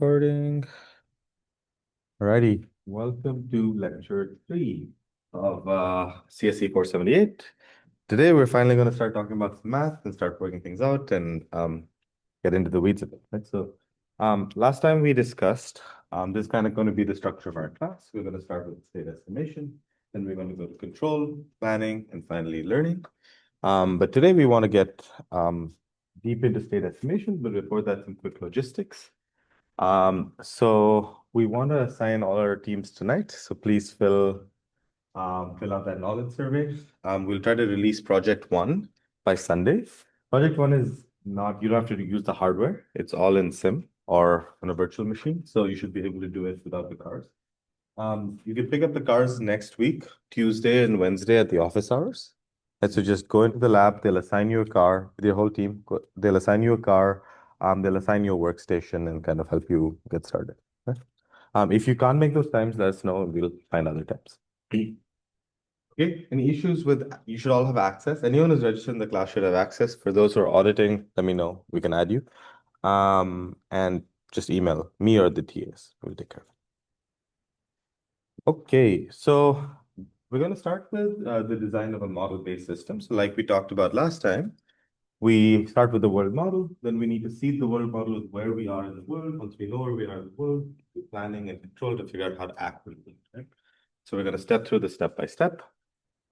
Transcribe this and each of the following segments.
Recording. Alrighty, welcome to lecture 3 of CSE 478. Today we're finally going to start talking about some math and start working things out and get into the weeds of it. Right? So last time we discussed, this is kind of going to be the structure of our class. We're going to start with state estimation, then we're going to go to control, planning, and finally learning. But today we want to get deep into state estimation, but before that, some quick logistics. So we want to assign all our teams tonight. So please fill out that knowledge survey. We'll try to release project 1 by Sunday. Project 1 is not, you don't have to use the hardware. It's all in sim or on a virtual machine. So you should be able to do it without the cars. You can pick up the cars next week, Tuesday and Wednesday at the office hours. And so just go into the lab, they'll assign you a car with your whole team. They'll assign you a car, they'll assign you a workstation and kind of help you get started. Okay? If you can't make those times, let us know and we'll find other times. Okay, any issues with, you should all have access. Anyone who's registered in the class should have access. For those who are auditing, let me know, we can add you. And just email me or the TAs, we'll take care of it. Okay, so we're going to start with the design of a model-based system. So like we talked about last time, we start with the world model, then we need to seed the world model with where we are in the world. Once we know where we are in the world, do planning and control to figure out how to act with it. Right? So we're going to step through this step by step.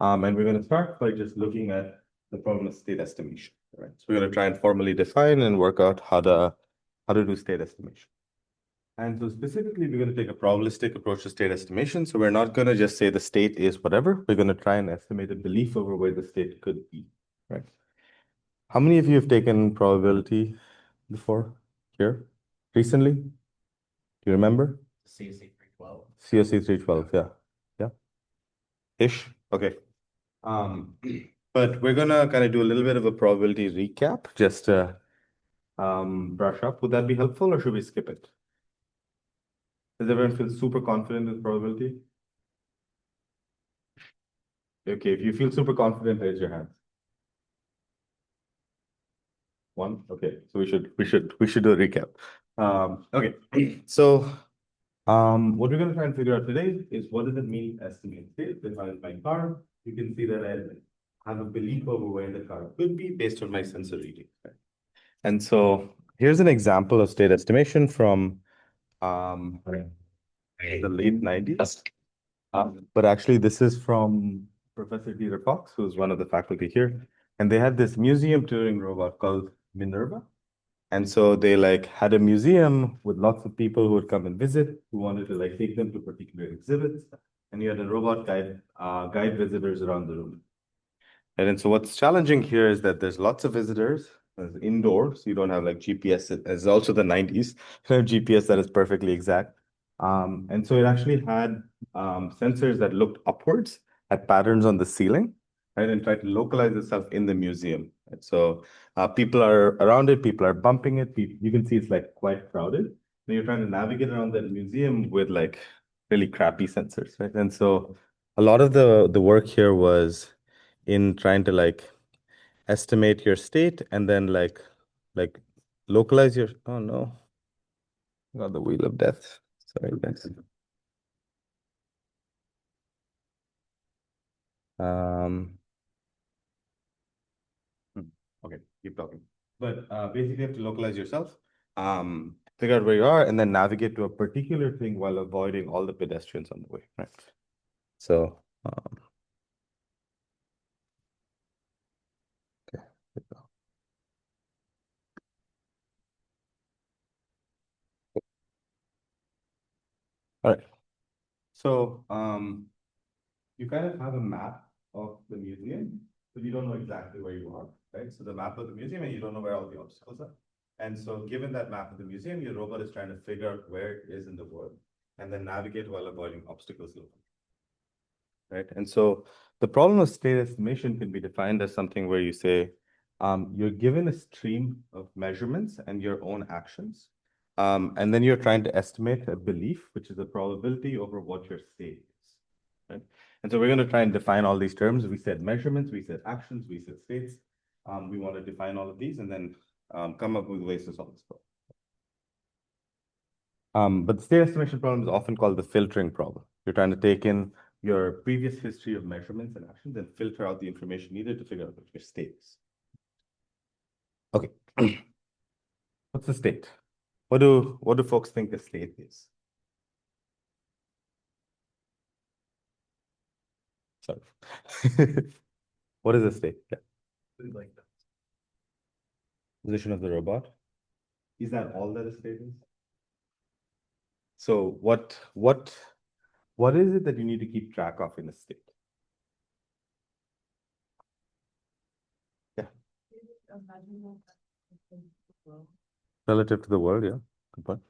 And we're going to start by just looking at the problem of state estimation. Right? So we're going to try and formally define and work out how to do state estimation. And so specifically, we're going to take a probabilistic approach to state estimation. So we're not going to just say the state is whatever. We're going to try and estimate a belief over where the state could be, right? How many of you have taken probability before here recently? Do you remember? CSE 312. CSE 312, yeah. Yeah. Ish. Okay. But we're gonna kind of do a little bit of a probability recap, just to brush up. Would that be helpful or should we skip it? Does everyone feel super confident with probability? Okay, if you feel super confident, raise your hand. One? Okay, so we should do a recap. Okay, so what we're going to try and figure out today is what does it mean to estimate state? If I my car, you can see that I have a belief over where the car could be based on my sensor reading. Right? And so here's an example of state estimation from the late 90s. But actually, this is from Professor Dieter Fox, who's one of the faculty here. And they had this museum touring robot called Minerva. And so they like had a museum with lots of people who would come and visit, who wanted to like take them to particular exhibits. And you had a robot guide visitors around the room. And so what's challenging here is that there's lots of visitors indoors. You don't have like GPS. It's also the 90s. You have GPS that is perfectly exact. And so it actually had sensors that looked upwards at patterns on the ceiling, right, and tried to localize itself in the museum. And so people are around it, people are bumping it. You can see it's like quite crowded. And you're trying to navigate around that museum with like really crappy sensors, right? And so a lot of the work here was in trying to like estimate your state and then like localize your, oh no, got the wheel of death. Sorry, guys. Okay, keep talking. But basically, you have to localize yourself, figure out where you are, and then navigate to a particular thing while avoiding all the pedestrians on the way, right? So, okay, here we go. All right. So, you kind of have a map of the museum, but you don't know exactly where you are, right? So the map of the museum, and you don't know where all the obstacles are. And so given that map of the museum, your robot is trying to figure out where it is in the world and then navigate while avoiding obstacles locally, right? And so the problem of state estimation can be defined as something where you say, you're given a stream of measurements and your own actions. And then you're trying to estimate a belief, which is a probability over what your state is, right? And so we're going to try and define all these terms. We said measurements, we said actions, we said states. We want to define all of these and then come up with ways to solve this problem. But the state estimation problem is often called the filtering problem. You're trying to take in your previous history of measurements and actions and filter out the information needed to figure out what your state is. Okay. What's the state? What do folks think a state is? Sorry. What is a state? Yeah. Like the position of the robot. Is that all that a state is? So what is it that you need to keep track of in a state? Yeah. Relative to the world, yeah. Good point.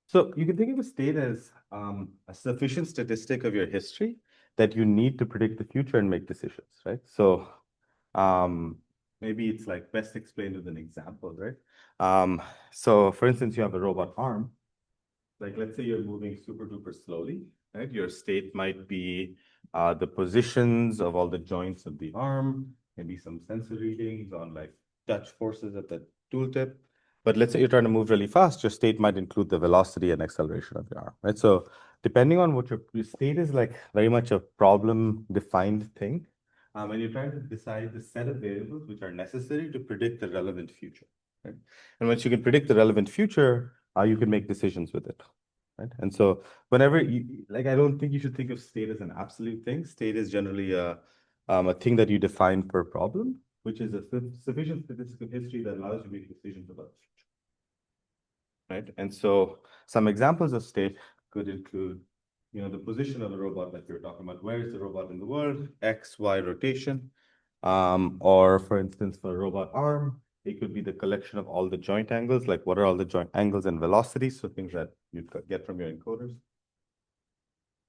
So you can think of a state as a sufficient statistic of your history that you need to predict the future and make decisions, right? So maybe it's like best explained with an example, right? So for instance, you have a robot arm. Like let's say you're moving super duper slowly, right? Your state might be the positions of all the joints of the arm, maybe some sensor readings on like touch forces at the tooltip. But let's say you're trying to move really fast, your state might include the velocity and acceleration of your arm, right? So depending on what your state is, like very much a problem defined thing. And you're trying to decide the set of variables which are necessary to predict the relevant future, right? And once you can predict the relevant future, you can make decisions with it, right? And so whenever you, like, I don't think you should think of state as an absolute thing. State is generally a thing that you define per problem, which is a sufficient statistical history that allows you to make decisions about the future, right? And so some examples of state could include, the position of the robot that you're talking about. Where is the robot in the world? X, Y rotation. Or for instance, for a robot arm, it could be the collection of all the joint angles, like what are all the joint angles and velocities, so things that you get from your encoders.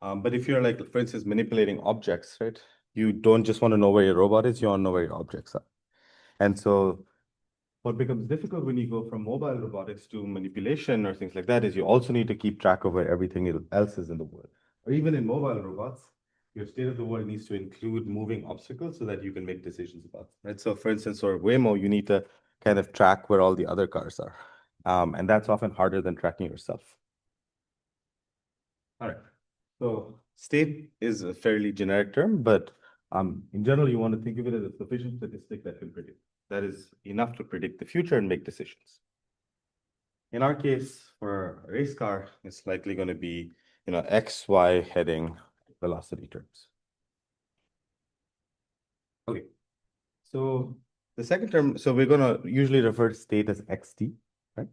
But if you're like, for instance, manipulating objects, right? You don't just want to know where your robot is, you want to know where your objects are. And so what becomes difficult when you go from mobile robotics to manipulation or things like that is you also need to keep track of where everything else is in the world. Or even in mobile robots, your state of the world needs to include moving obstacles so that you can make decisions about them, right? So for instance, for Waymo, you need to kind of track where all the other cars are. And that's often harder than tracking yourself. All right. So state is a fairly generic term, but in general, you want to think of it as a sufficient statistic that can predict. That is enough to predict the future and make decisions. In our case, for a race car, it's likely going to be, X, Y heading velocity terms. Okay. So the second term, so we're going to usually refer to state as XT, right?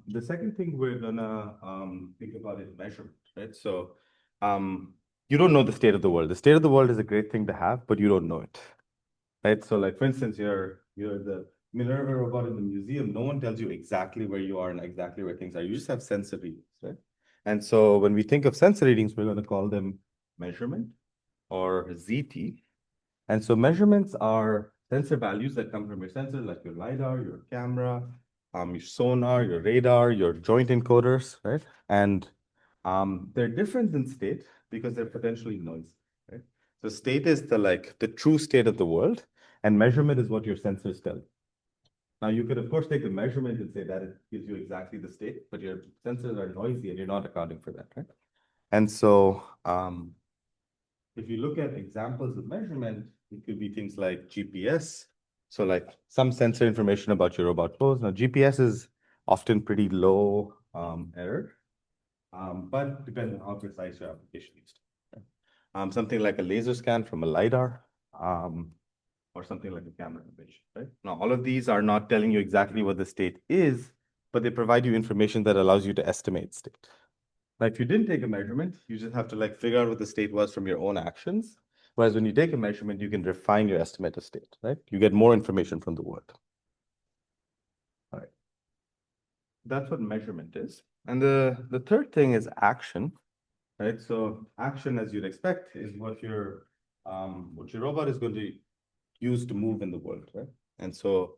The second thing we're gonna think about is measurement, right? So you don't know the state of the world. The state of the world is a great thing to have, but you don't know it, right? So like for instance, you're the Minerva robot in the museum. No one tells you exactly where you are and exactly where things are. You just have sensor readings, right? And so when we think of sensor readings, we're going to call them measurement or ZT. And so measurements are sensor values that come from your sensors, like your LiDAR, your camera, your sonar, your radar, your joint encoders, right? And they're different than state because they're potentially noisy, right? So state is the true state of the world, and measurement is what your sensors tell you. Now you could of course take the measurement and say that it gives you exactly the state, but your sensors are noisy and you're not accounting for that, right? And so if you look at examples of measurement, it could be things like GPS. So like some sensor information about your robot pose. Now GPS is often pretty low error, but depends on how precise your application is. Something like a laser scan from a LiDAR, or something like a camera image, right? Now, all of these are not telling you exactly what the state is, but they provide you information that allows you to estimate state. Now, if you didn't take a measurement, you just have to like figure out what the state was from your own actions. Whereas when you take a measurement, you can refine your estimate of state, right? You get more information from the world. All right. That's what measurement is. And the third thing is action, right? So action, as you'd expect, is what your robot is going to use to move in the world, right? And so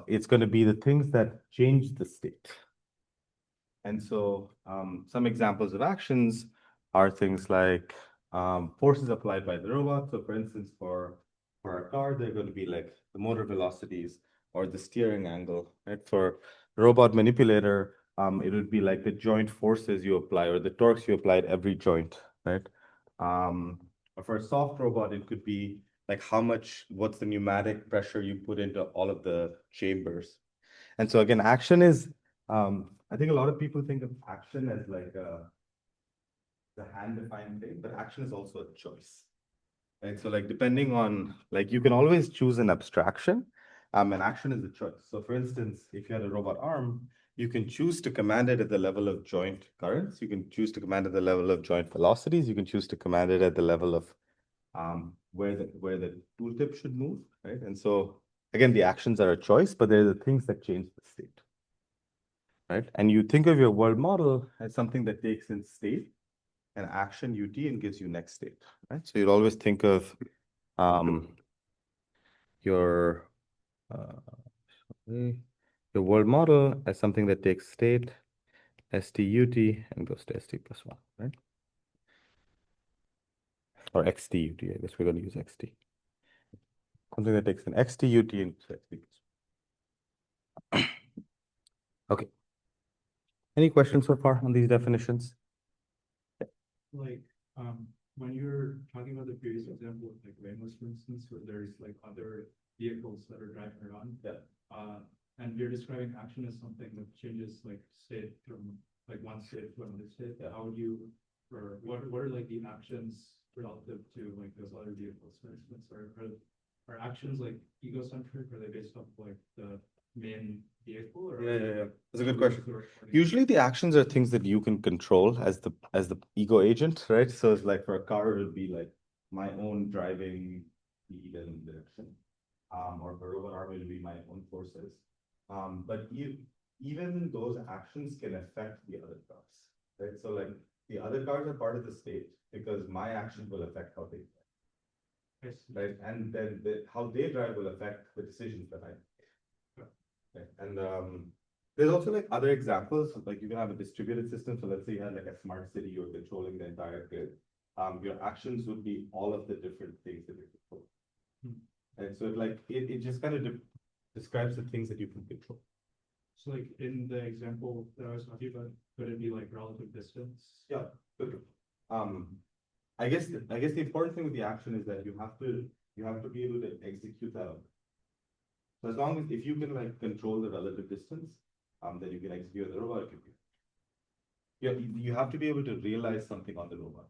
it's going to be the things that change the state. And so some examples of actions are things like forces applied by the robot. So for instance, for a car, they're going to be like the motor velocities or the steering angle, right? For robot manipulator, it would be like the joint forces you apply or the torques you apply at every joint, right? Or for a soft robot, it could be like what's the pneumatic pressure you put into all of the chambers. And so again, action is, I think a lot of people think of action as like the hand-defined thing, but action is also a choice. Right. So like depending on like you can always choose an abstraction, and action is a choice. So for instance, if you had a robot arm, you can choose to command it at the level of joint currents. You can choose to command it at the level of joint velocities. You can choose to command it at the level of where the tooltip should move, right? And so again, the actions are a choice, but they're the things that change the state, right? And you think of your world model as something that takes in state and action UT and gives you next state, right? So you'd always think of your uh, your world model as something that takes state, STUT, and goes to ST plus 1, right? Or XTUT, I guess we're going to use XT. Something that takes an XTUT and goes to XT plus 1. Okay. Any questions so far on these definitions? Like, when you're talking about the previous example of like Waymo's, for instance, where there's like other vehicles that are driving around, and you're describing action as something that changes like state from like one state to another state. How would you, or what are like the actions relative to like those other vehicles, for instance? Are actions like egocentric? Are they based off like the main vehicle? Or Yeah. That's a good question. Usually the actions are things that you can control as the ego agent, right? So it's like for a car, it would be like my own driving speed and direction. Or for a robot arm, it would be my own forces. But even those actions can affect the other cars, right? So like the other cars are part of the state because my actions will affect how they drive, right? And then how they drive will affect the decisions that I make. Right. And there's also like other examples, like you can have a distributed system. So let's say you had like a smart city, you're controlling the entire grid. Your actions would be all of the different things that you control. And so it just kind of describes the things that you can control. So like in the example that I was talking about, could it be like relative distance? Yeah, good. I guess the important thing with the action is that you have to be able to execute that. So as long as if you can like control the relative distance, then you can execute the robot. You have to be able to realize something on the robot.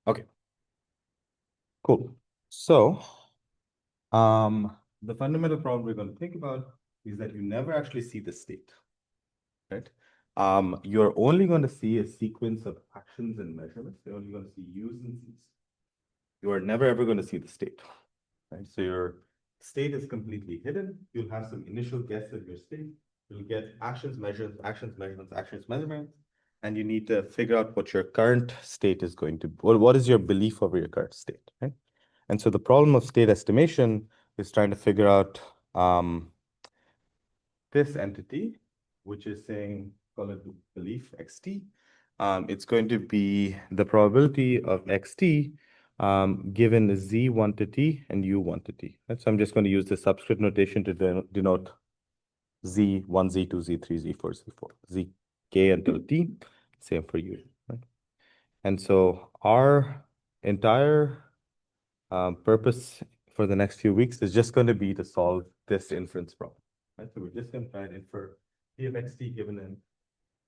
Okay. Cool. So, the fundamental problem we're going to think about is that you never actually see the state, right? You're only going to see a sequence of actions and measurements. You're only going to see U's and C's. You are never ever going to see the state, right? So your state is completely hidden. You'll have some initial guess of your state. You'll get actions, measurements, actions, measurements, actions, measurements, and you need to figure out what your current state is going to be, or what is your belief over your current state, right? And so the problem of state estimation is trying to figure out this entity, which is saying, call it belief xt. It's going to be the probability of xt given z1 to t and u1 to t. Right? So I'm just going to use the subscript notation to denote z1, z2, z3, z4, z4, zk until t, same for u. Right? And so our entire purpose for the next few weeks is just going to be to solve this inference problem. Right? So we're just going to try and infer p of xt given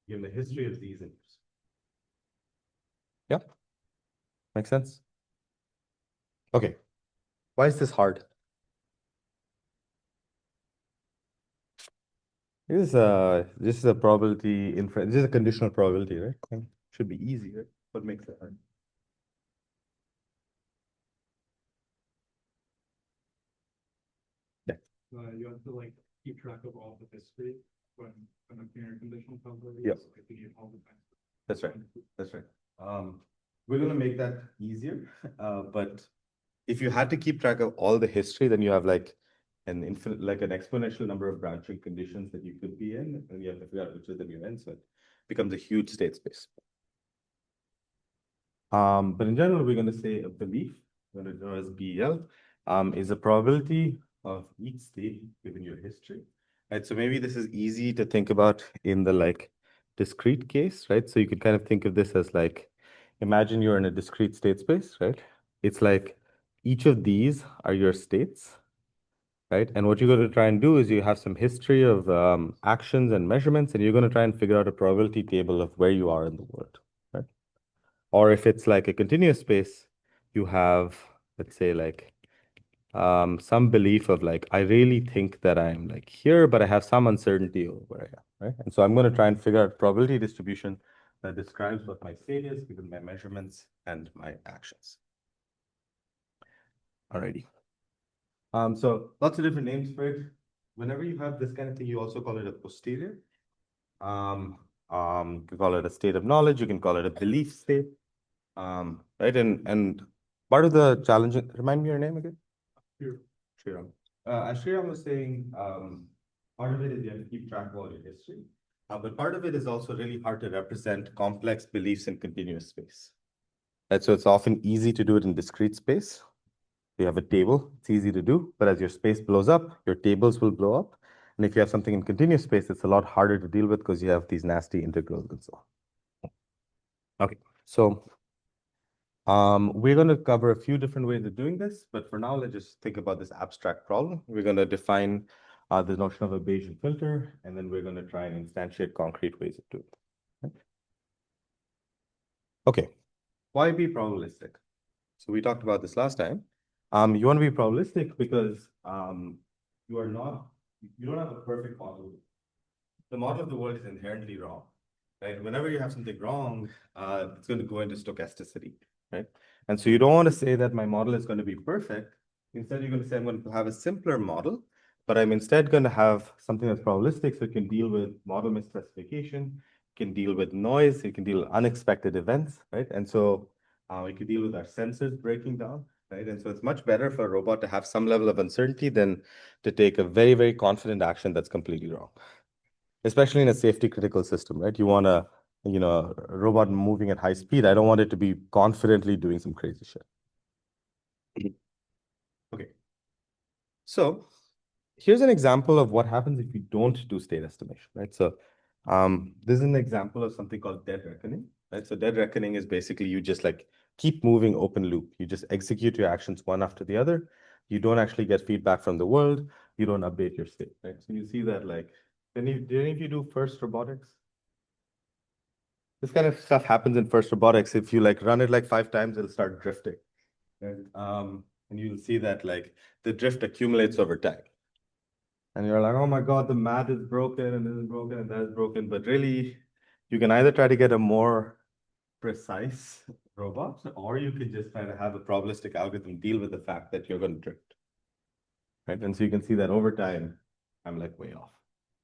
the history of these inputs. Yeah, makes sense. Okay, why is this hard? This is a probability inference. This is a conditional probability, right? Should be easy, right? What makes it hard? Yeah. You have to like keep track of all the history when looking at conditional probability. Yep. Like you need all the time. That's right. That's right. We're going to make that easier, but if you had to keep track of all the history, then you have like an infinite, like an exponential number of branching conditions that you could be in, and you have to figure out which of them you're in. So it becomes a huge state space. But in general, we're going to say a belief, we're going to draw as BEL, is the probability of each state given your history. Right. So maybe this is easy to think about in the like discrete case, right? So you could kind of think of this as like, imagine you're in a discrete state space, right? It's like each of these are your states, right? And what you're going to try and do is you have some history of actions and measurements, and you're going to try and figure out a probability table of where you are in the world, right? Or if it's like a continuous space, you have, let's say, like some belief of like, I really think that I'm like here, but I have some uncertainty over where I am, right? And so I'm going to try and figure out probability distribution that describes what my state is given my measurements and my actions. Alrighty. So lots of different names for it. Whenever you have this kind of thing, you also call it a posterior. You can call it a state of knowledge. You can call it a belief state. Right. And part of the challenge, remind me your name again? Sure. Sriram. As Sriram was saying, part of it is you have to keep track of all your history. But part of it is also really hard to represent complex beliefs in continuous space. Right. So it's often easy to do it in discrete space. You have a table, it's easy to do, but as your space blows up, your tables will blow up. And if you have something in continuous space, it's a lot harder to deal with because you have these nasty integrals and so on. Okay, so we're going to cover a few different ways of doing this, but for now, let's just think about this abstract problem. We're going to define the notion of a Bayesian filter, and then we're going to try and instantiate concrete ways of doing it. Okay, why be probabilistic? So we talked about this last time. You want to be probabilistic because you are not, you don't have a perfect model. The model of the world is inherently wrong, right? Whenever you have something wrong, it's going to go into stochasticity, right? And so you don't want to say that my model is going to be perfect. Instead, you're going to say I'm going to have a simpler model, but I'm instead going to have something that's probabilistic, so it can deal with model misspecification, can deal with noise, it can deal with unexpected events, right? And so we can deal with our sensors breaking down, right? And so it's much better for a robot to have some level of uncertainty than to take a very, very confident action that's completely wrong, especially in a safety critical system, right? You want a robot moving at high speed. I don't want it to be confidently doing some crazy shit. Okay. So here's an example of what happens if you don't do state estimation, right? So this is an example of something called dead reckoning, right? So dead reckoning is basically you just like keep moving open loop. You just execute your actions one after the other. You don't actually get feedback from the world. You don't update your state, right? So you see that like, did any of you do first robotics? This kind of stuff happens in first robotics. If you like run it like 5 times, it'll start drifting. Right? And you'll see that like the drift accumulates over time. And you're like, oh my God, the math is broken and this is broken and that is broken. But really, you can either try to get a more precise robot, or you can just try to have a probabilistic algorithm deal with the fact that you're going to drift. Right. And so you can see that over time, I'm like way off.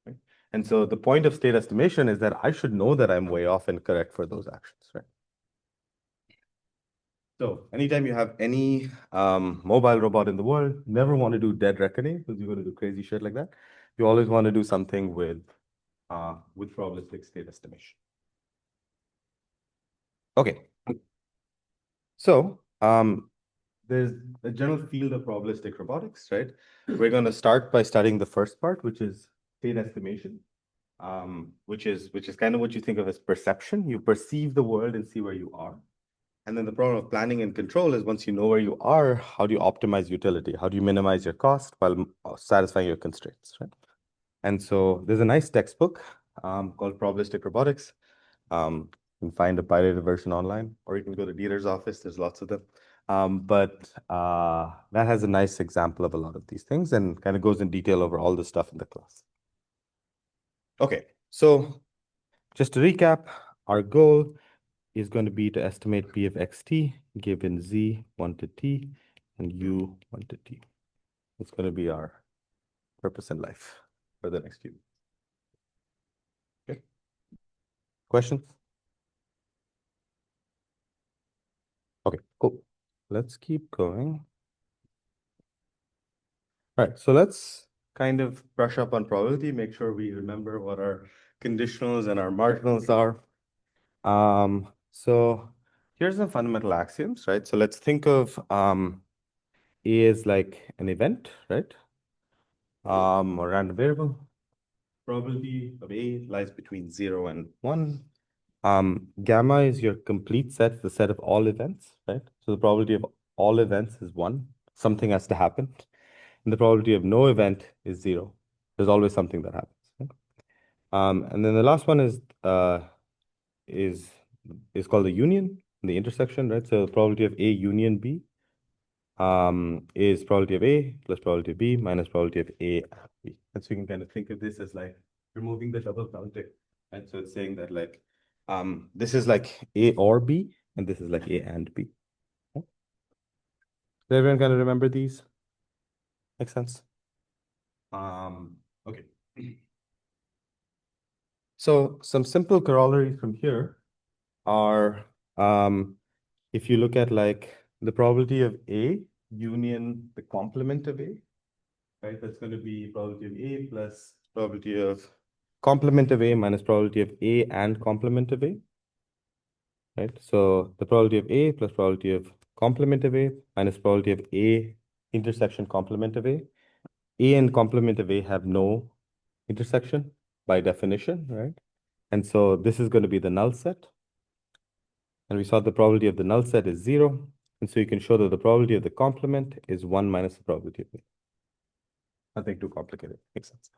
Right? And so the point of state estimation is that I should know that I'm way off and correct for those actions, right? So anytime you have any mobile robot in the world, never want to do dead reckoning because you're going to do crazy shit like that. You always want to do something with probabilistic state estimation. Okay. So there's a general field of probabilistic robotics, right? We're going to start by studying the first part, which is state estimation, which is kind of what you think of as perception. You perceive the world and see where you are. And then the problem of planning and control is once you know where you are, how do you optimize utility? How do you minimize your cost while satisfying your constraints, right? And so there's a nice textbook called Probabilistic Robotics. You can find a pirated version online, or you can go to Dieter's office. There's lots of them. But that has a nice example of a lot of these things and kind of goes in detail over all the stuff in the class. Okay, so just to recap, our goal is going to be to estimate P of xt given z 1 to t and u 1 to t. It's going to be our purpose in life for the next few. Okay. Questions? Okay, cool. Let's keep going. All right, so let's kind of brush up on probability, make sure we remember what our conditionals and our marginals are. So here's some fundamental axioms, right? So let's think of A is like an event, right? Or random variable. Probability of A lies between 0 and 1. Gamma is your complete set, the set of all events, right? So the probability of all events is 1. Something has to happen. And the probability of no event is 0. There's always something that happens. Right? And then the last one is called the union, the intersection, right? So the probability of A union B is probability of A plus probability of B minus probability of A and B. And so you can kind of think of this as like removing the double counting. And so it's saying that like this is like A or B, and this is like A and B. Okay. Does everyone kind of remember these? Make sense? Okay. So some simple corollaries from here are if you look at like the probability of A union the complement of A, right? That's going to be probability of A plus probability of complement of A minus probability of A and complement of A, right? So the probability of A plus probability of complement of A minus probability of A intersection complement of A. A and complement of A have no intersection by definition, right? And so this is going to be the null set. And we saw the probability of the null set is 0. And so you can show that the probability of the complement is 1 minus the probability of A. Nothing too complicated. Makes sense.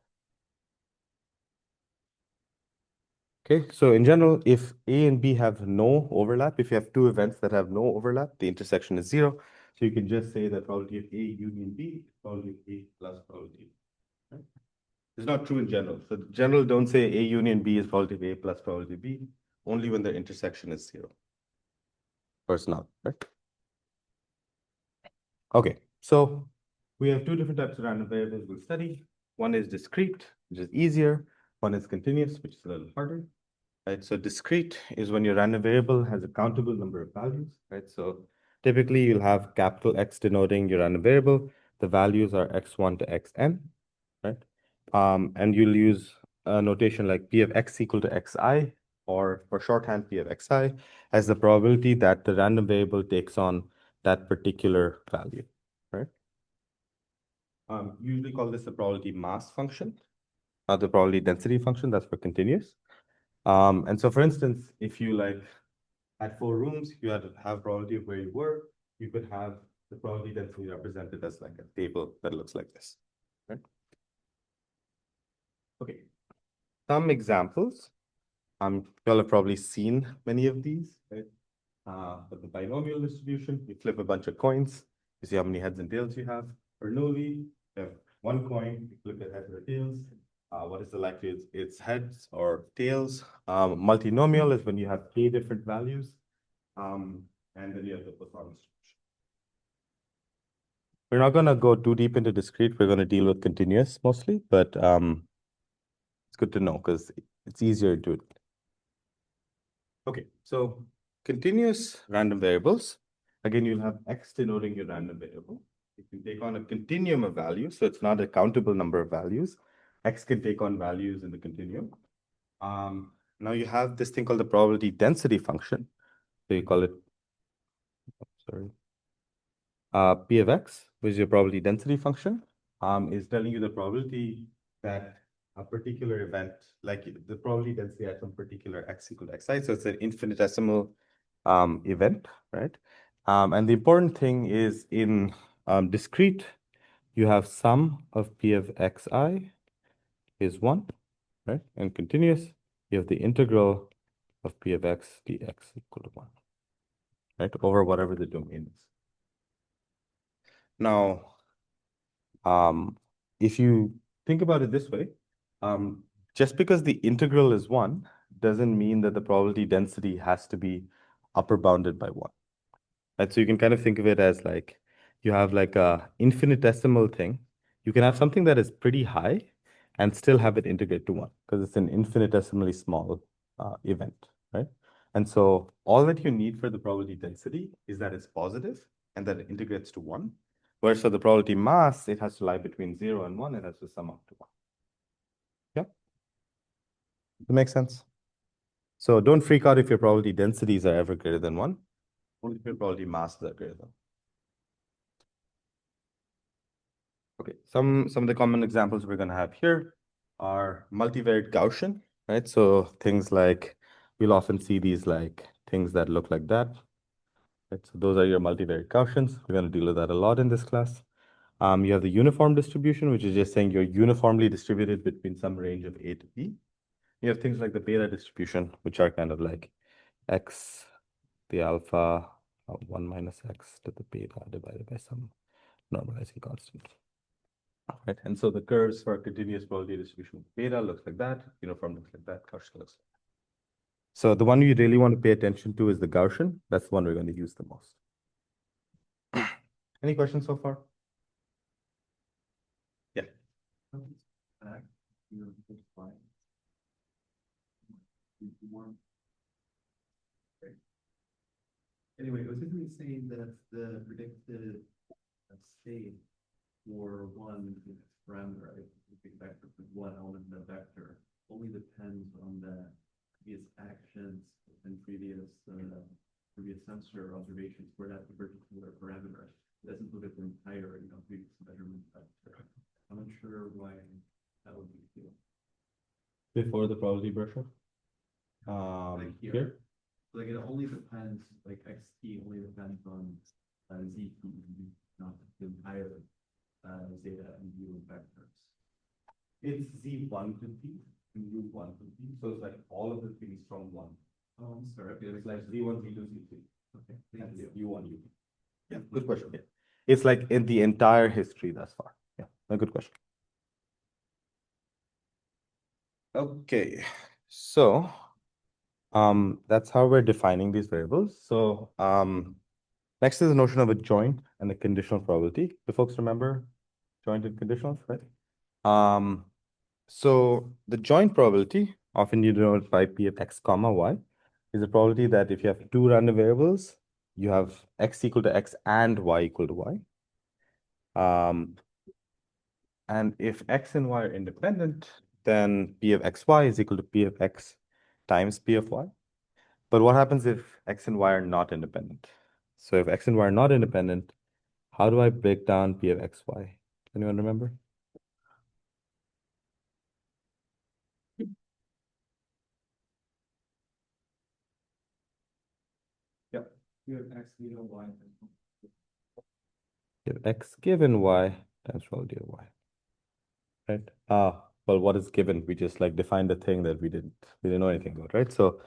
Okay, so in general, if A and B have no overlap, if you have two events that have no overlap, the intersection is 0. So you can just say that probability of A union B, probability of A plus probability. Right? It's not true in general. So general don't say A union B is probability of A plus probability of B, only when the intersection is 0. Or it's not, right? Okay, so we have two different types of random variables we'll study. One is discrete, which is easier. One is continuous, which is a little harder. Right, so discrete is when your random variable has a countable number of values, right? So typically you'll have capital X denoting your random variable. The values are x1 to xn, right? And you'll use a notation like P of x equal to xi, or for shorthand P of xi, as the probability that the random variable takes on that particular value, right? Usually call this the probability mass function, not the probability density function. That's for continuous. And so, for instance, if you like had 4 rooms, you had to have probability of where you were. You could have the probability density represented as like a table that looks like this, right? Okay. Some examples. Y'all have probably seen many of these, right? But the binomial distribution, you flip a bunch of coins, you see how many heads and tails you have. Bernoulli, you have one coin, you flip it heads or tails. What is the likelihood? It's heads or tails. Multinomial is when you have k different values. And then you have the Poisson distribution. We're not going to go too deep into discrete. We're going to deal with continuous mostly, but it's good to know because it's easier to do it. Okay, so continuous random variables. Again, you'll have x denoting your random variable. It can take on a continuum of values, so it's not a countable number of values. X can take on values in the continuum. Now you have this thing called the probability density function. So you call it, sorry, P of x, which is your probability density function, is telling you the probability that a particular event, like the probability density at some particular x equal to xi. So it's an infinitesimal event, right? And the important thing is in discrete, you have sum of P of xi is 1, right? And continuous, you have the integral of P of x dx equal to 1, right? Over whatever the domain is. Now, if you think about it this way, just because the integral is 1 doesn't mean that the probability density has to be upper bounded by 1. Right? So you can kind of think of it as like you have like a infinitesimal thing. You can have something that is pretty high and still have it integrate to 1 because it's an infinitesimally small event, right? And so all that you need for the probability density is that it's positive and that it integrates to 1. Whereas for the probability mass, it has to lie between 0 and 1. It has to sum up to 1. Yeah? That makes sense? So don't freak out if your probability densities are ever greater than 1. Only if your probability masses are greater than 1. Okay, some of the common examples we're going to have here are multivariate Gaussian, right? So things like, we'll often see these like things that look like that. Right? So those are your multivariate Gaussians. We're going to deal with that a lot in this class. You have the uniform distribution, which is just saying you're uniformly distributed between some range of A to B. You have things like the beta distribution, which are kind of like x, the alpha, 1 minus x to the beta divided by some normalizing constant. Right, and so the curves for continuous probability distribution with beta looks like that, uniform looks like that, Gaussian looks like that. So the one you really want to pay attention to is the Gaussian. That's the one we're going to use the most. Any questions so far? Yeah. Anyway, it was simply saying that the predicted state for one parameter, right, big vector with one element in the vector, only depends on the previous actions and previous sensor observations for that particular parameter. It doesn't look at the entire, previous measurement vector. I'm not sure why that would be the Before the probability brochure? Like here. Here? Like it only depends, like xt only depends on zt, not the entire zeta and u vectors. It's Z1 to P and U1 to P. So it's like all of the things from one. Oh, I'm sorry. It's like Z1, Z2, Z3. Okay, thank And you. U1, U2. Yeah, good question. Yeah. It's like in the entire history thus far. Yeah, a good question. Okay, so that's how we're defining these variables. So next is the notion of a joint and a conditional probability. Do folks remember joint and conditionals, right? So the joint probability, often you denote by P of x comma y, is a probability that if you have two random variables, you have x equal to x and y equal to y. And if x and y are independent, then P of xy is equal to P of x times P of y. But what happens if x and y are not independent? So if x and y are not independent, how do I break down P of xy? Anyone remember? Yeah, you have x, you know, y. You have x given y times probability of y. Right? Well, what is given? We just like defined a thing that we didn't know anything about, right? So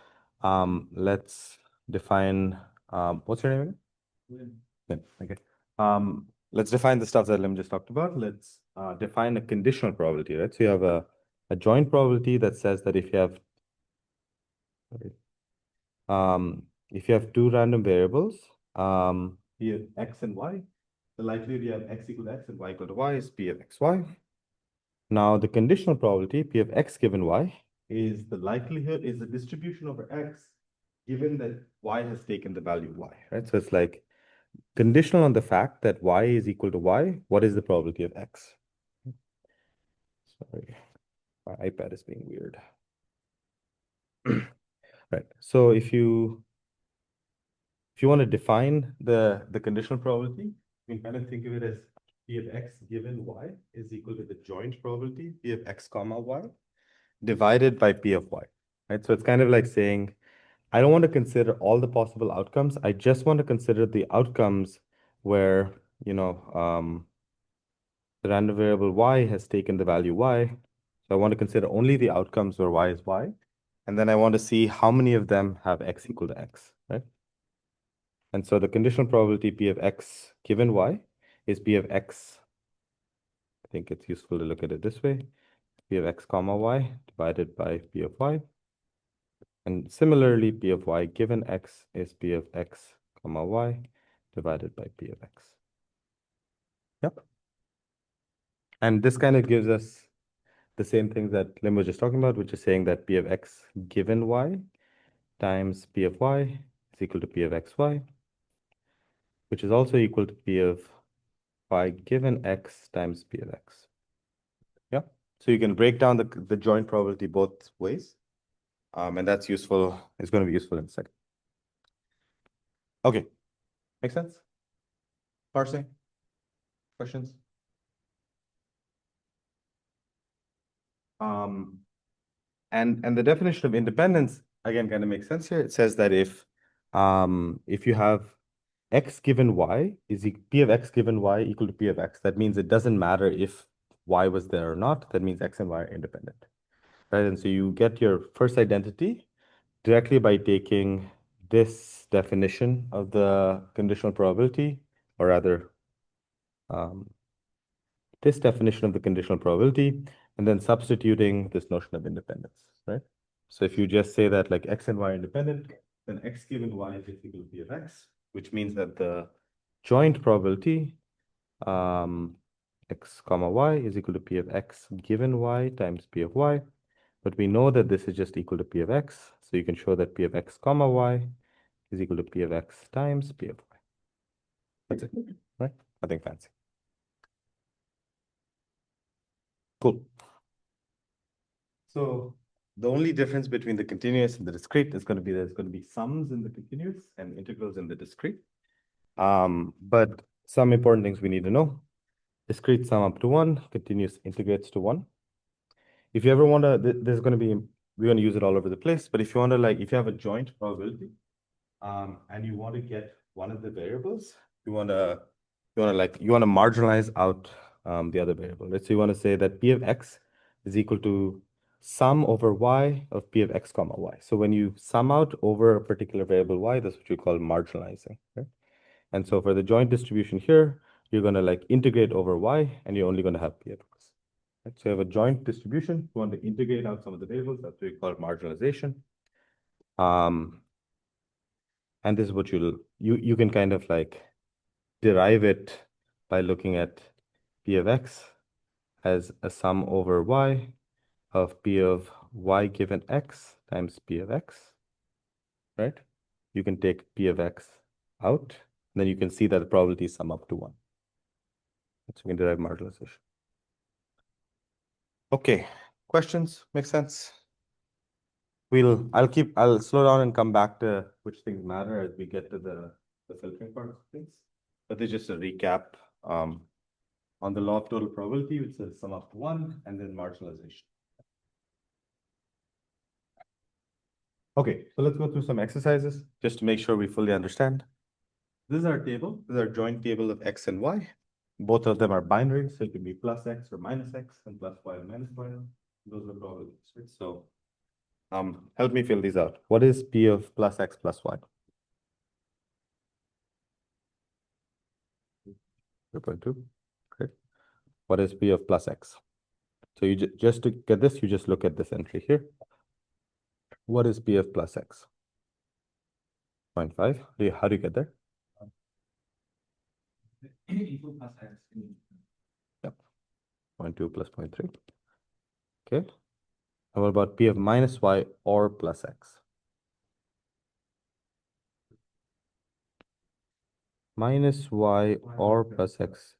let's define what's your name again? Lynn, okay. Let's define the stuff that Lim just talked about. Let's define a conditional probability, right? So you have a joint probability that says that if you have two random variables, P of x and y, the likelihood you have x equal to x and y equal to y is P of xy. Now, the conditional probability, P of x given y, is the distribution over x given that y has taken the value y, right? So it's like conditional on the fact that y is equal to y, what is the probability of x? Sorry, my iPad is being weird. Right, so if you want to define the conditional probability, you can kind of think of it as P of x given y is equal to the joint probability, P of x comma y, divided by P of y, right? So it's kind of like saying, I don't want to consider all the possible outcomes. I just want to consider the outcomes where, the random variable y has taken the value y. So I want to consider only the outcomes where y is y. And then I want to see how many of them have x equal to x, right? And so the conditional probability P of x given y is P of x. I think it's useful to look at it this way. P of x comma y divided by P of y. And similarly, P of y given x is P of x comma y divided by P of x. Yep. And this kind of gives us the same thing that Lim was just talking about, which is saying that P of x given y times P of y is equal to P of xy, which is also equal to P of y given x times P of x. Yeah. So you can break down the joint probability both ways. And that's useful. It's going to be useful in a second. Okay. Make sense? Parsing? Questions? And the definition of independence, again, kind of makes sense here. It says that if you have x given y is p of x given y equal to p of x, that means it doesn't matter if y was there or not. That means x and y are independent, right? And so you get your first identity directly by taking this definition of the conditional probability, or rather, um, this definition of the conditional probability, and then substituting this notion of independence, right? So if you just say that like x and y are independent, then x given y is equal to p of x, which means that the joint probability x comma y is equal to p of x given y times p of y. But we know that this is just equal to p of x, so you can show that p of x comma y is equal to p of x times p of y. That's it, right? Nothing fancy. Cool. So the only difference between the continuous and the discrete is going to be there's going to be sums in the continuous and integrals in the discrete. But some important things we need to know. Discrete sum up to 1, continuous integrates to 1. If you ever want to, there's going to be, we're going to use it all over the place, but if you want to if you have a joint probability, and you want to get one of the variables, you want to marginalize out the other variable. Let's say you want to say that p of x is equal to sum over y of p of x comma y. So when you sum out over a particular variable y, that's what you call marginalizing, right? And so for the joint distribution here, you're going to integrate over y, and you're only going to have p of x. Right? So you have a joint distribution. You want to integrate out some of the variables. That's what we call marginalization. And this is what you can kind of derive it by looking at p of x as a sum over y of p of y given x times p of x, right? You can take p of x out, then you can see that the probabilities sum up to 1. So we can derive marginalization. Okay, questions? Make sense? I'll slow down and come back to which things matter as we get to the filtering part of things. But this is just a recap on the law of total probability, which says sum up to 1 and then marginalization. Okay, so let's go through some exercises just to make sure we fully understand. This is our table. This is our joint table of x and y. Both of them are binary, so it can be plus x or minus x, and plus y or minus y. Those are probabilities, right? So help me fill these out. What is p of plus x plus y? 0.2. Okay. What is p of plus x? So you just to get this, you just look at this entry here. What is p of plus x? 0.5. How do you get there? Equal plus x. Yep. 0.2 plus 0.3. Okay. And what about p of minus y or plus x? Minus y or plus x.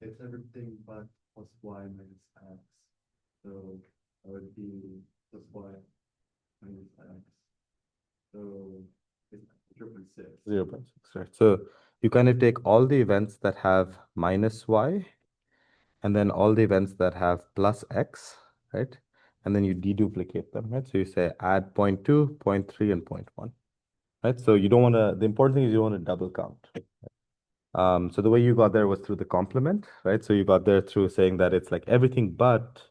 It's everything but plus y minus x. So that would be plus y minus x. So it's 0.6. 0.6, right? So you kind of take all the events that have minus y and then all the events that have plus x, right? And then you deduplicate them, right? So you say add 0.2, 0.3, and 0.1, right? So you don't want to, the important thing is you don't want to double count. So the way you got there was through the complement, right? So you got there through saying that it's like everything but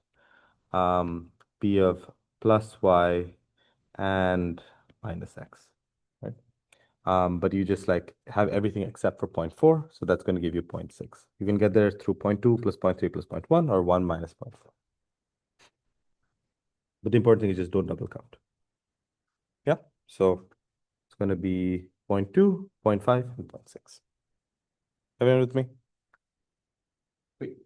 p of plus y and minus x, right? But you just have everything except for 0.4, so that's going to give you 0.6. You can get there through 0.2 plus 0.3 plus 0.1 or 1 minus 0.4. But the important thing is just don't double count. Yeah, so it's going to be 0.2, 0.5, and 0.6. Everyone with me? Wait.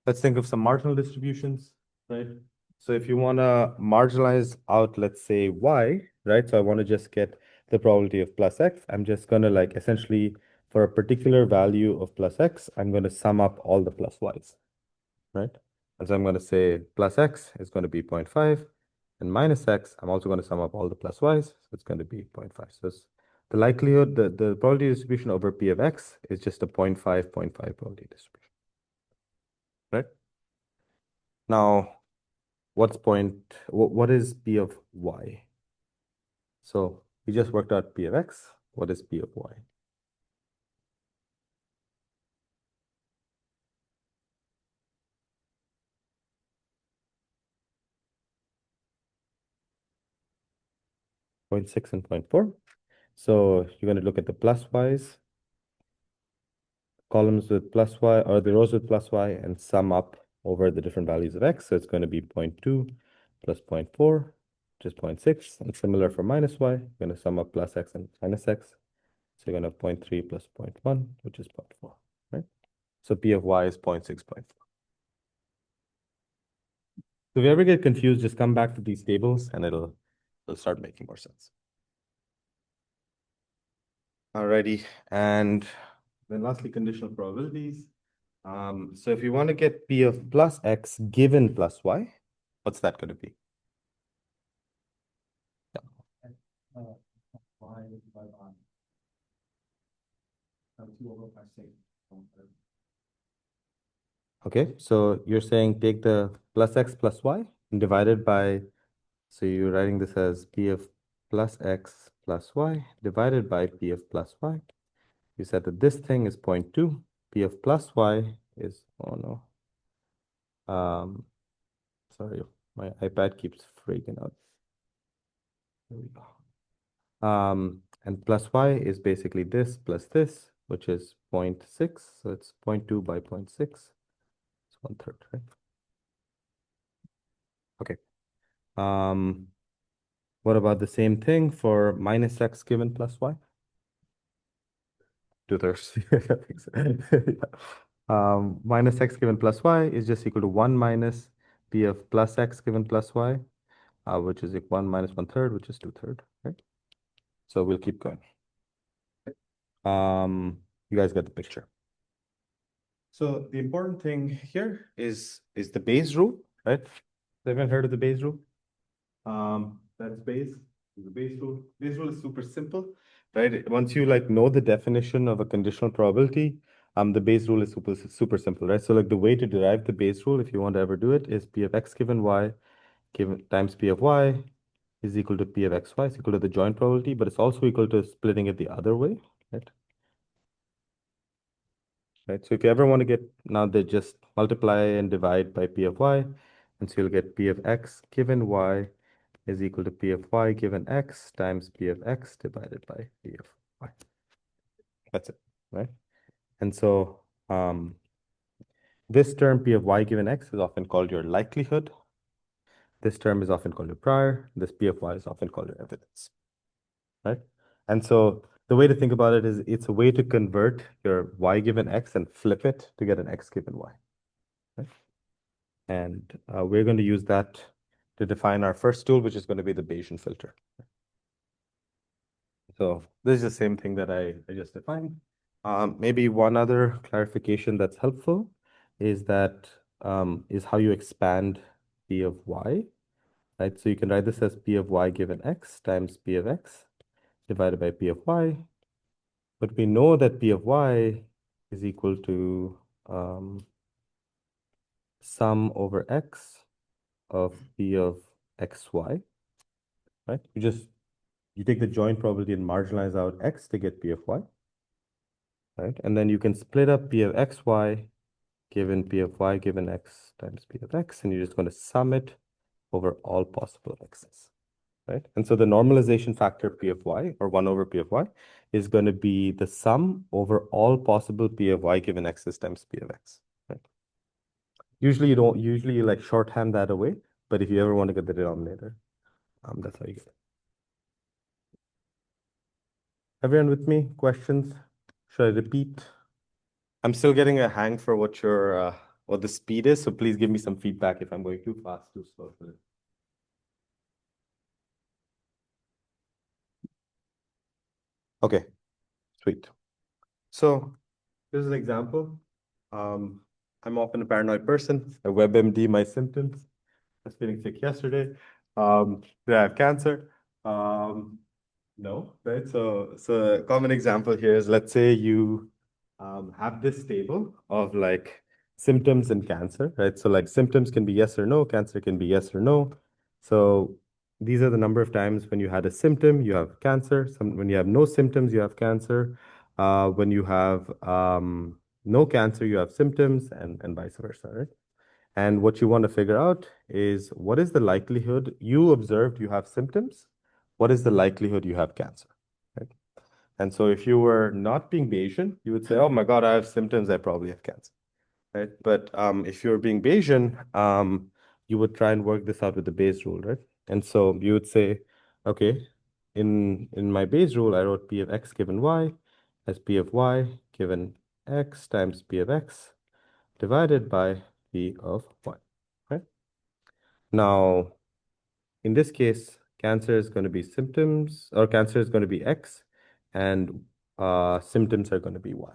Let's think of some marginal distributions, right? So if you want to marginalize out, let's say y, right? So I want to just get the probability of plus x. I'm just going to essentially for a particular value of plus x, I'm going to sum up all the plus y's, right? And so I'm going to say plus x is going to be 0.5 and minus x, I'm also going to sum up all the plus y's. So it's going to be 0.5. So it's the likelihood, the probability distribution over p of x is just a 0.5, 0.5 probability distribution, right? Now, what is P of y? So we just worked out P of x. What is P of y? 0.6 and 0.4. So you're going to look at the plus y's, columns with plus y, or the rows with plus y, and sum up over the different values of x. So it's going to be 0.2 plus 0.4, which is 0.6. And similar for minus y, you're going to sum up plus x and minus x. So you're going to have 0.3 plus 0.1, which is 0.4, right? So P of y is 0.6, 0.4. So if you ever get confused, just come back to these tables and it'll start making more sense. Alrighty, and then lastly, conditional probabilities. So if you want to get P of plus x given plus y, what's that going to be? Y divided by 2/6. Okay, so you're saying take the plus x plus y and divide it by, so you're writing this as P of plus x plus y divided by P of plus y. You said that this thing is 0.2. P of plus y is, oh no. Sorry, my iPad keeps freaking out. There we go. And plus y is basically this plus this, which is 0.6. So it's 0.2 by 0.6. It's 1/3, right? Okay. What about the same thing for minus x given plus y? 2/3. Minus x given plus y is just equal to 1 minus p of plus x given plus y, which is 1 minus 1/3, which is 2/3, right? So we'll keep going. You guys get the picture. So the important thing here is the Bayes rule, right? Everyone heard of the Bayes rule? That's Bayes. The Bayes rule. Bayes rule is super simple, right? Once you like know the definition of a conditional probability, the Bayes rule is super simple, right? So like the way to derive the Bayes rule, if you want to ever do it, is P of x given y given times P of y is equal to P of xy is equal to the joint probability, but it's also equal to splitting it the other way, right? Right. So if you ever want to get, now they just multiply and divide by P of y, and so you'll get P of x given y is equal to P of y given x times P of x divided by P of y. That's it, right? And so this term P of y given x is often called your likelihood. This term is often called your prior. This P of y is often called your evidence, right? And so the way to think about it is it's a way to convert your y given x and flip it to get an x given y. Right? And we're going to use that to define our first tool, which is going to be the Bayesian filter. So this is the same thing that I just defined. Maybe one other clarification that's helpful is that is how you expand P of y, right? So you can write this as P of y given x times P of x divided by P of y. But we know that P of y is equal to sum over x of P of xy, right? You take the joint probability and marginalize out x to get P of y, right? And then you can split up P of xy given P of y given x times P of x, and you're just going to sum it over all possible x's, right? And so the normalization factor P of y, or 1 over P of y, is going to be the sum over all possible P of y given x's times P of x, right? Usually you like shorthand that away, but if you ever want to get the denominator, that's how you get it. Everyone with me? Questions? Should I repeat? I'm still getting a hang for what the speed is, so please give me some feedback if I'm going too fast, too slow for it. Okay, sweet. So here's an example. I'm often a paranoid person. I WebMD my symptoms. I was feeling sick yesterday. Did I have cancer? No, right? So a common example here is, let's say you have this table of like symptoms in cancer, right? So like symptoms can be yes or no, cancer can be yes or no. So these are the number of times when you had a symptom, you have cancer. When you have no symptoms, you have cancer. When you have no cancer, you have symptoms, and vice versa, right? And what you want to figure out is what is the likelihood you observed you have symptoms? What is the likelihood you have cancer? Right? And so if you were not being Bayesian, you would say, oh my God, I have symptoms, I probably have cancer. Right? But if you're being Bayesian, you would try and work this out with the Bayes rule, right? And so you would say, okay, in my Bayes rule, I wrote P of X given Y as P of Y given X times P of X divided by P of Y, right? Now, in this case, cancer is going to be symptoms, or cancer is going to be X, and symptoms are going to be Y,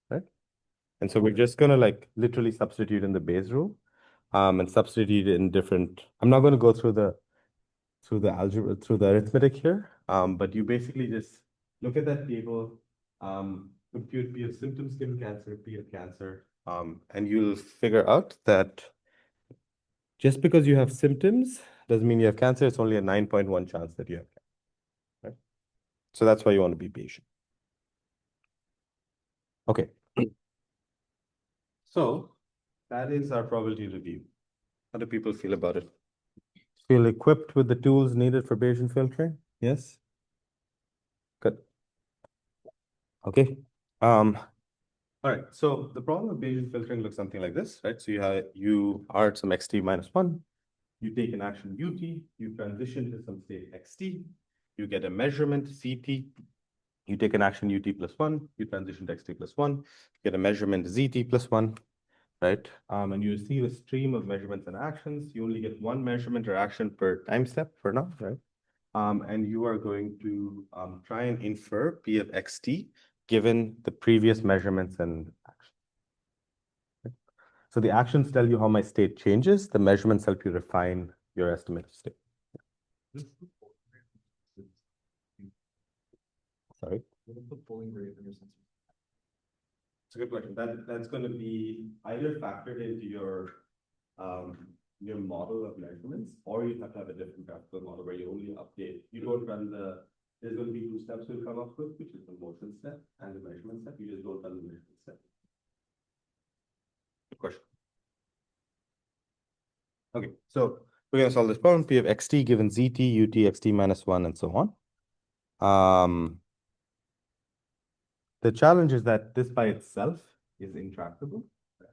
right? And so we're just going to like literally substitute in the Bayes rule, and substitute in different. I'm not going to go through the algebra, through the arithmetic here, but you basically just look at that table, compute P of symptoms given cancer, P of cancer, and you'll figure out that just because you have symptoms doesn't mean you have cancer. It's only a 9.1 chance that you have cancer, right? So that's why you want to be patient. Okay. So that is our probability review. How do people feel about it? Feel equipped with the tools needed for Bayesian filtering? Yes? Good. Okay. All right. So the problem with Bayesian filtering looks something like this, right? So you are at some xt minus 1. You take an action ut, you transition to some state xt, you get a measurement ct, you take an action ut plus 1, you transition to xt plus 1, get a measurement zt plus 1, right? And you receive a stream of measurements and actions. You only get one measurement or action per time step for now, right? And you are going to try and infer P of xt given the previous measurements and actions. Right? So the actions tell you how my state changes. The measurements help you refine your estimate of state. Sorry? What is the polling rate in your sensor? It's a good question. That's going to be either factored into your model of measurements, or you have to have a different graphical model where you only update. You don't run there's going to be two steps you'll come up with, which is the motion step and the measurement step. You just don't run the measurement step. Good question. Okay, so we're going to solve this problem. P of xt given zt, ut, xt minus 1, and so on. The challenge is that this by itself is intractable.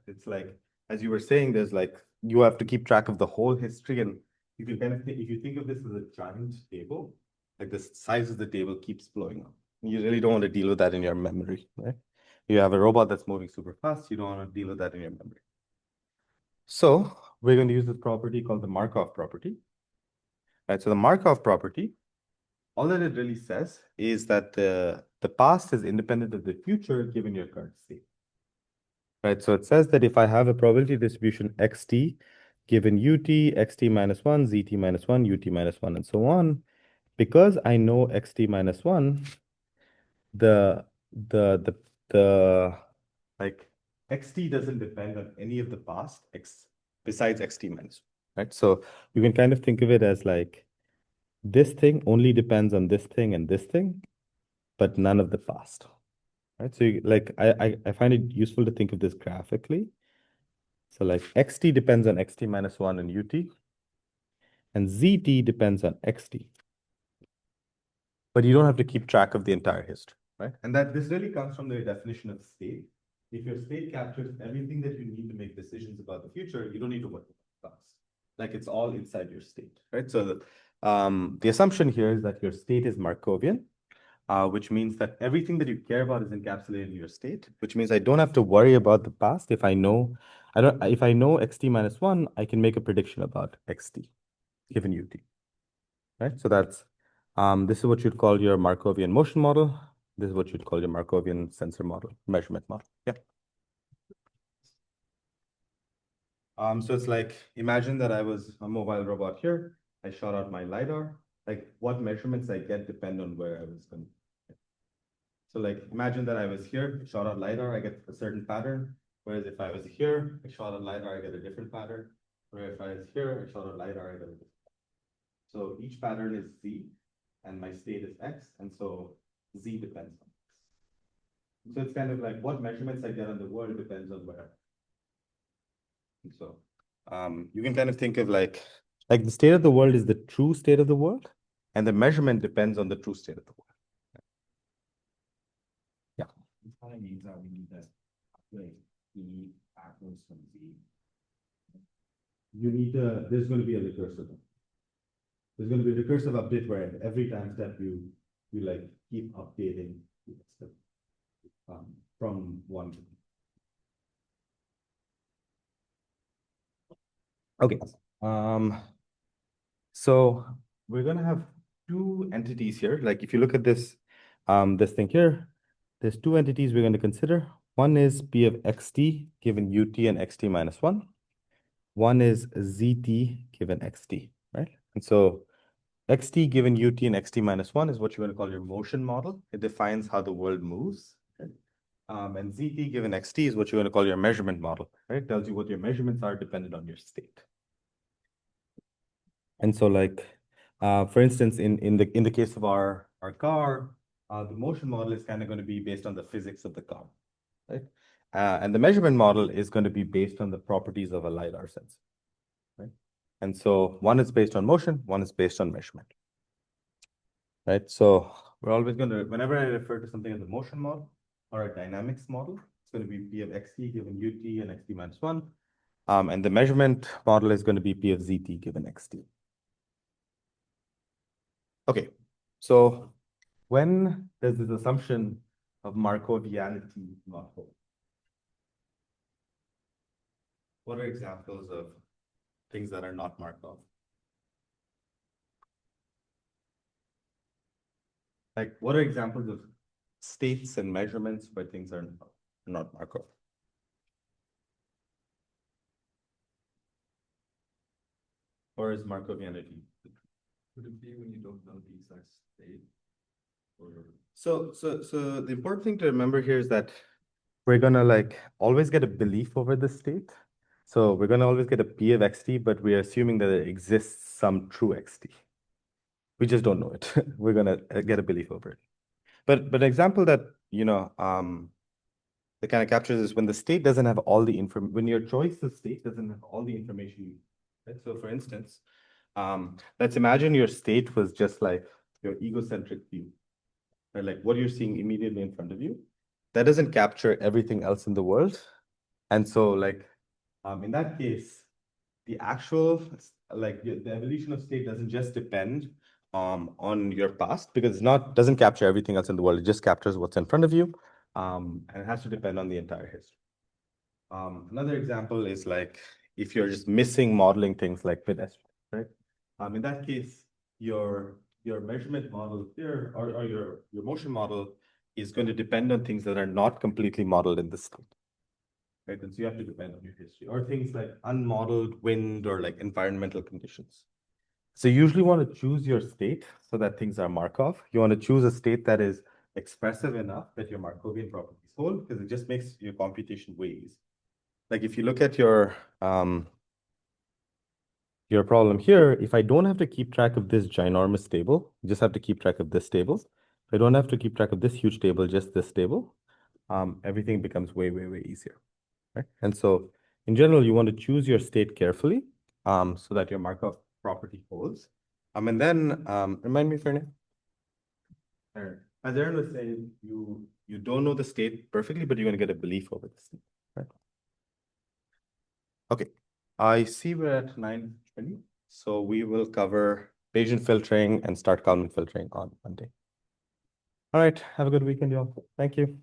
It's like, as you were saying, there's like, you have to keep track of the whole history. And you can kind of think, if you think of this as a giant table, like the size of the table keeps blowing up. You really don't want to deal with that in your memory, right? You have a robot that's moving super fast. You don't want to deal with that in your memory. So we're going to use this property called the Markov property. Right, so the Markov property, all that it really says is that the past is independent of the future given your current state. Right, so it says that if I have a probability distribution xt given ut, xt minus 1, zt minus 1, ut minus 1, and so on, because I know xt minus 1, the like xt doesn't depend on any of the past besides xt minus 1, right? So you can kind of think of it as like this thing only depends on this thing and this thing, but none of the past, right? So like I find it useful to think of this graphically. So like xt depends on xt minus 1 and ut, and zt depends on xt. But you don't have to keep track of the entire history, right? And that this really comes from the definition of state. If your state captures everything that you need to make decisions about the future, you don't need to worry about the past. Like it's all inside your state, right? So the assumption here is that your state is Markovian, which means that everything that you care about is encapsulated in your state, which means I don't have to worry about the past. If I know xt minus 1, I can make a prediction about xt given ut, right? So that's this is what you'd call your Markovian motion model. This is what you'd call your Markovian sensor model, measurement model. Yeah. So it's like, imagine that I was a mobile robot here. I shot out my LiDAR. Like what measurements I get depend on where I was going. So like, imagine that I was here, shot out LiDAR, I get a certain pattern. Whereas if I was here, I shot a LiDAR, I get a different pattern. Whereas if I was here, I shot a LiDAR, I get a different pattern. So each pattern is Z, and my state is X, and so Z depends on X. So it's kind of like what measurements I get on the world depends on where. And so you can kind of think of like the state of the world is the true state of the world, and the measurement depends on the true state of the world. Yeah. It kind of means that we need that, like, E backwards from Z. You need there's going to be a recursive. There's going to be a recursive update where every time step you like keep updating the step from one to okay. So we're gonna have two entities here. Like if you look at this this thing here, there's two entities we're going to consider. One is P of xt given ut and xt minus 1. One is zt given xt, right? And so xt given ut and xt minus 1 is what you want to call your motion model. It defines how the world moves. Okay? And zt given xt is what you want to call your measurement model, right? It tells you what your measurements are dependent on your state. And so like, for instance, in the case of our car, the motion model is kind of going to be based on the physics of the car, right? And the measurement model is going to be based on the properties of a LiDAR sensor, right? And so one is based on motion, one is based on measurement, right? So we're always going to, whenever I refer to something as a motion model or a dynamics model, it's going to be P of xt given ut and xt minus 1. And the measurement model is going to be P of zt given xt. Okay, so when does this assumption of Markovianity not hold? What are examples of things that are not Markov? Like, what are examples of states and measurements where things are not Markov? Or is Markovianity? Would it be when you don't know the exact state? Or So the important thing to remember here is that we're gonna like always get a belief over the state. So we're gonna always get a P of xt, but we're assuming that there exists some true xt. We just don't know it. We're gonna get a belief over it. But an example that that kind of captures is when the state doesn't have all the information, when your choice of state doesn't have all the information you need. Right? So for instance, let's imagine your state was just like your egocentric view, right? Like what you're seeing immediately in front of you. That doesn't capture everything else in the world. And so like in that case, the actual like the evolution of state doesn't just depend on your past because it doesn't capture everything else in the world. It just captures what's in front of you. And it has to depend on the entire history. Another example is like if you're just missing modeling things like pedestrians, right? In that case, your measurement model here or your motion model is going to depend on things that are not completely modeled in the state. Right? And so you have to depend on your history or things like unmodeled wind or like environmental conditions. So you usually want to choose your state so that things are Markov. You want to choose a state that is expressive enough that your Markovian properties hold because it just makes your computation way easier. Like if you look at your problem here, if I don't have to keep track of this ginormous table, you just have to keep track of this table. If I don't have to keep track of this huge table, just this table, everything becomes way, way, way easier. Right? And so in general, you want to choose your state carefully so that your Markov property holds. And then remind me of your name. As Aaron was saying, you don't know the state perfectly, but you're going to get a belief over the state. Right? Okay, I see we're at 9:20, so we will cover Bayesian filtering and start Kalman filtering on Monday. All right, have a good weekend, y'all. Thank you.